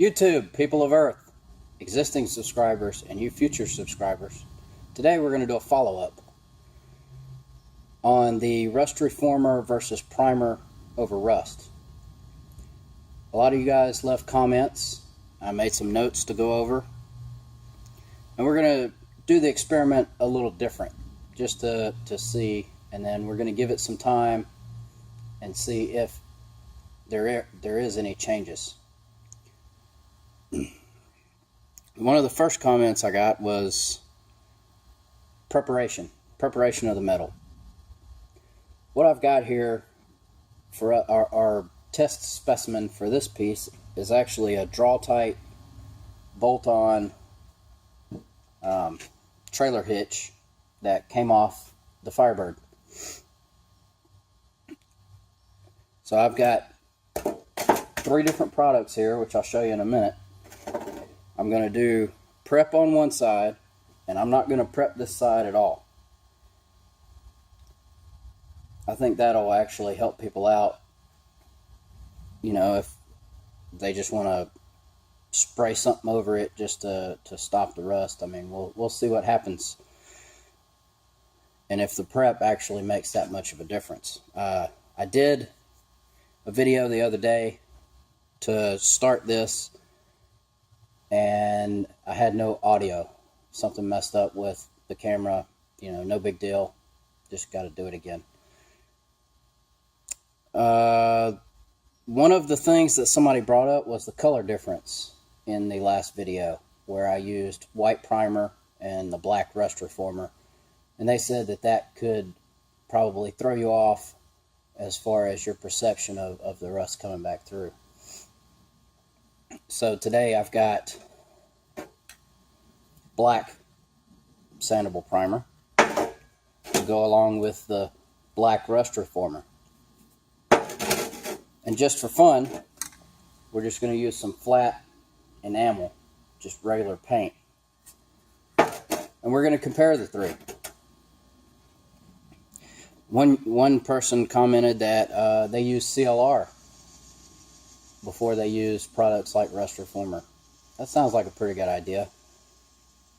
YouTube, people of Earth, existing subscribers, and you future subscribers. Today we're going to do a follow-up on the rust reformer versus primer over rust. A lot of you guys left comments. I made some notes to go over. And we're going to do the experiment a little different, just to see, and then we're going to give it some time and see if there is any changes. One of the first comments I got was preparation of the metal. What I've got here for our test specimen for this piece is actually a draw-tight bolt-on trailer hitch that came off the Firebird. So I've got 3 different products here, which I'll show you in a minute. I'm going to do prep on one side, and I'm not going to prep this side at all. I think that'll actually help people out, you know, if they just want to spray something over it just to stop the rust. I mean, we'll see what happens, and if the prep actually makes that much of a difference. I did a video the other day to start this, and I had no audio. Something messed up with the camera. You know, no big deal. Just got to do it again. One of the things that somebody brought up was the color difference in the last video, where I used white primer and the black rust reformer, and they said that could probably throw you off as far as your perception of the rust coming back through. So today I've got black sandable primer to go along with the black rust reformer. And just for fun, we're just going to use some flat enamel, just regular paint. And we're going to compare the 3. One person commented that they use CLR before they use products like rust reformer. That sounds like a pretty good idea.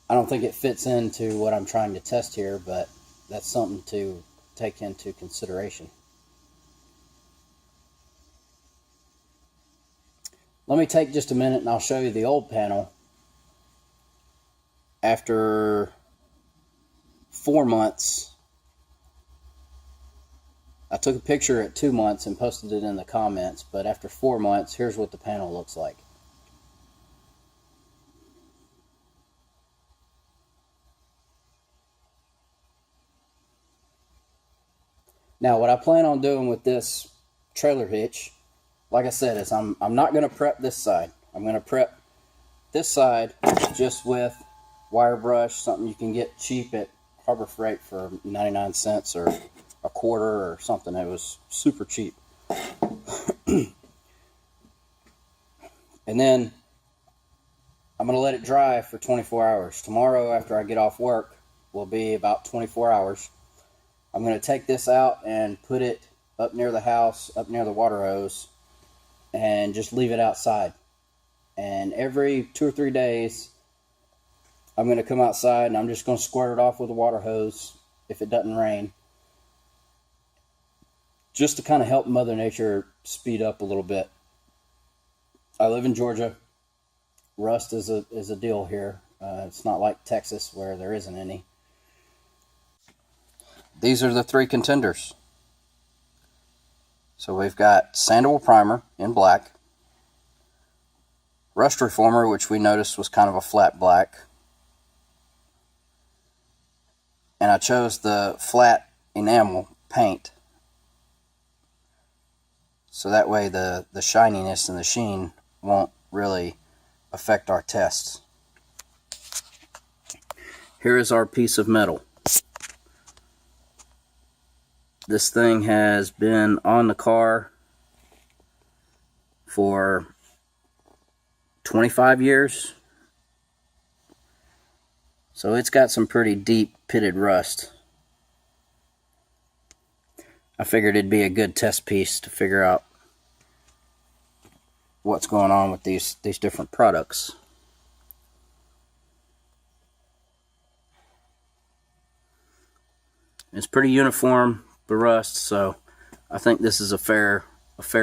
I don't think it fits into what I'm trying to test here, but that's something to take into consideration. Let me take just a minute and I'll show you the old panel after 4 months. I took a picture at 2 months and posted it in the comments, but after 4 months, here's what the panel looks like. Now, what I plan on doing with this trailer hitch, like I said, is I'm not going to prep this side. I'm going to prep this side just with wire brush, something you can get cheap at Harbor Freight for 99 cents or a quarter or something. It was super cheap. And then I'm going to let it dry for 24 hours. Tomorrow, after I get off work, will be about 24 hours. I'm going to take this out and put it up near the house, up near the water hose, and just leave it outside. And every 2 or 3 days, I'm going to come outside and I'm just going to squirt it off with a water hose if it doesn't rain, just to kind of help Mother Nature speed up a little bit. I live in Georgia. Rust is a deal here. It's not like Texas where there isn't any. These are the 3 contenders. So we've got sandable primer in black, rust reformer, which we noticed was kind of a flat black, and I chose the flat enamel paint, so that way the shininess and the sheen won't really affect our tests. Here is our piece of metal. This thing has been on the car for 25 years. So it's got some pretty deep pitted rust. I figured it'd be a good test piece to figure out what's going on with these different products. It's pretty uniform, the rust, so I think this is a fair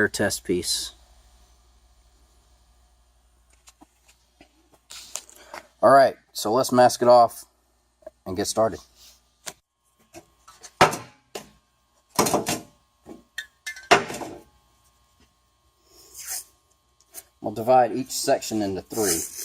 test piece. Alright, so let's mask it off and get started. We'll divide each section into 3.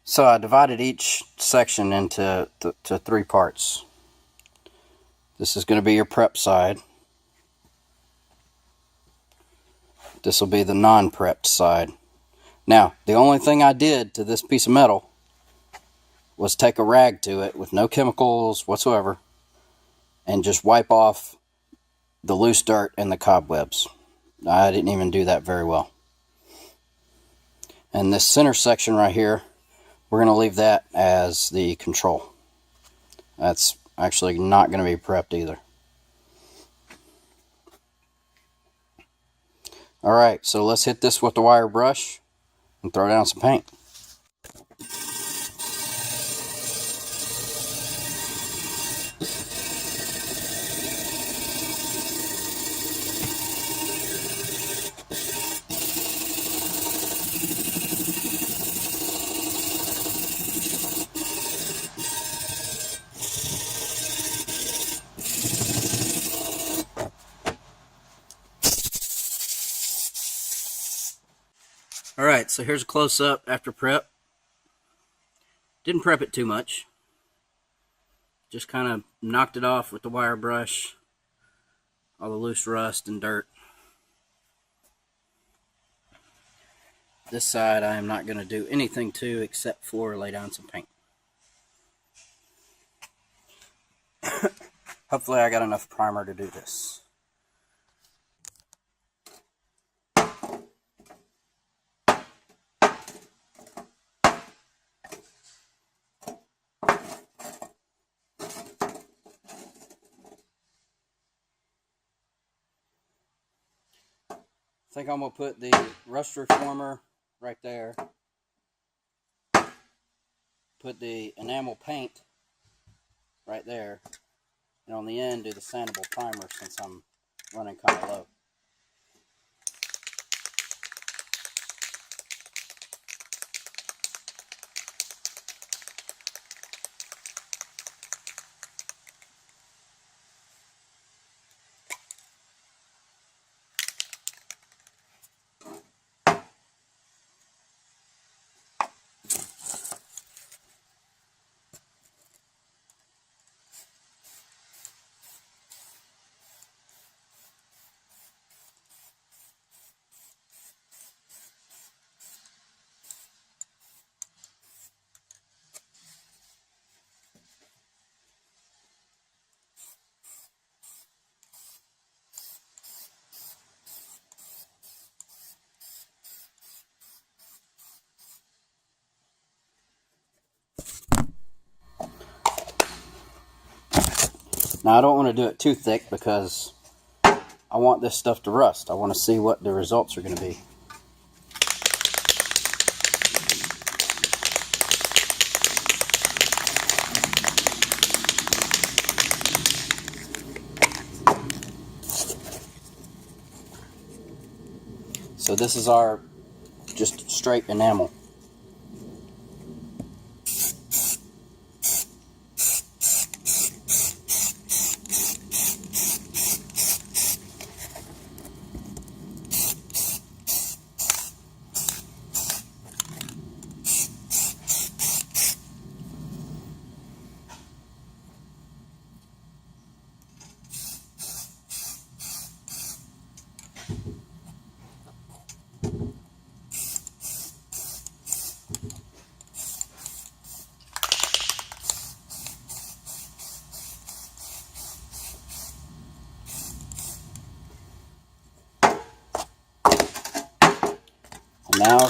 So I divided each section into 3 parts. This is going to be your prep side. This will be the non-prepped side. Now, the only thing I did to this piece of metal was take a rag to it with no chemicals whatsoever and just wipe off the loose dirt and the cobwebs. I didn't even do that very well. And this center section right here, we're going to leave that as the control. That's actually not going to be prepped either. Alright, so let's hit this with the wire brush and throw down some paint. Alright, so here's a close-up after prep. Didn't prep it too much. Just kind of knocked it off with the wire brush. All the loose rust and dirt. This side I am not going to do anything to except for lay down some paint. Hopefully I got enough primer to do this. I think I'm going to put the rust reformer right there. Put the enamel paint right there. And on the end, do the sandable primer since I'm running kind of low. Now I don't want to do it too thick because I want this stuff to rust. I want to see what the results are going to be. So this is our just straight enamel. Now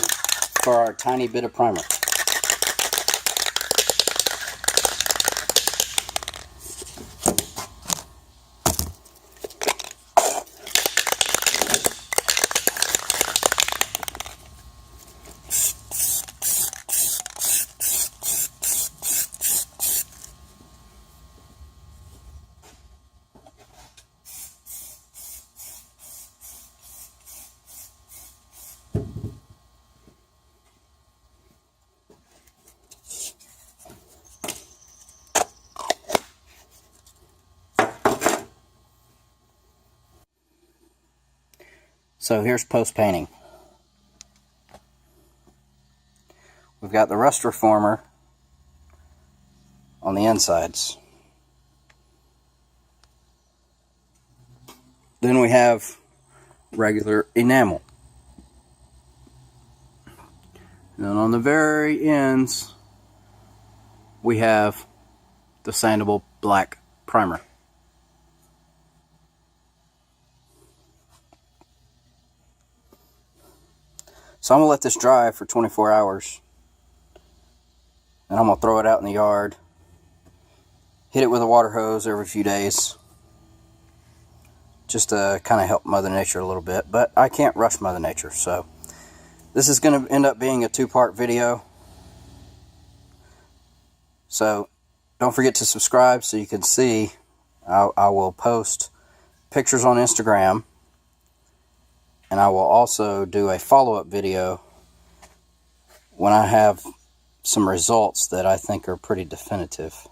for our tiny bit of primer. So here's post painting. We've got the rust reformer on the insides. Then we have regular enamel. And then on the very ends, we have the sandable black primer. So I'm going to let this dry for 24 hours. And I'm going to throw it out in the yard. Hit it with a water hose every few days. Just to kind of help Mother Nature a little bit. But I can't rush Mother Nature. So this is going to end up being a 2-part video. So don't forget to subscribe so you can see. I will post pictures on Instagram. And I will also do a follow-up video when I have some results that I think are pretty definitive.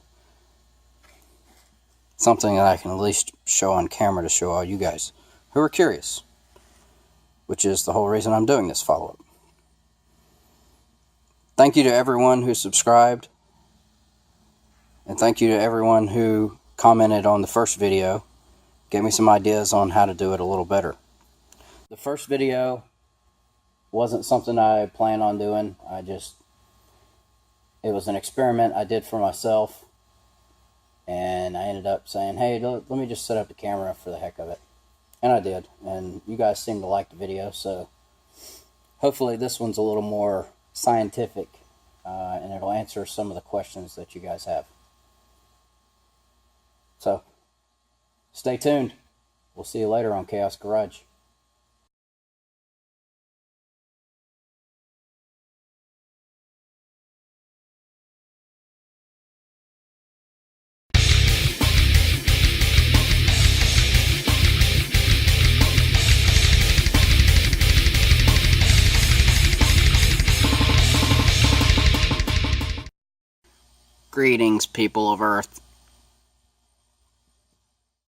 Something that I can at least show on camera to show all you guys who are curious. Which is the whole reason I'm doing this follow-up. Thank you to everyone who subscribed. And thank you to everyone who commented on the first video. Gave me some ideas on how to do it a little better. The first video wasn't something I planned on doing. It was an experiment I did for myself. And I ended up saying, hey, let me just set up the camera for the heck of it. And I did. And you guys seem to like the video. So hopefully this one's a little more scientific. And it'll answer some of the questions that you guys have. So stay tuned. We'll see you later on Chaos Garage. Greetings, people of Earth.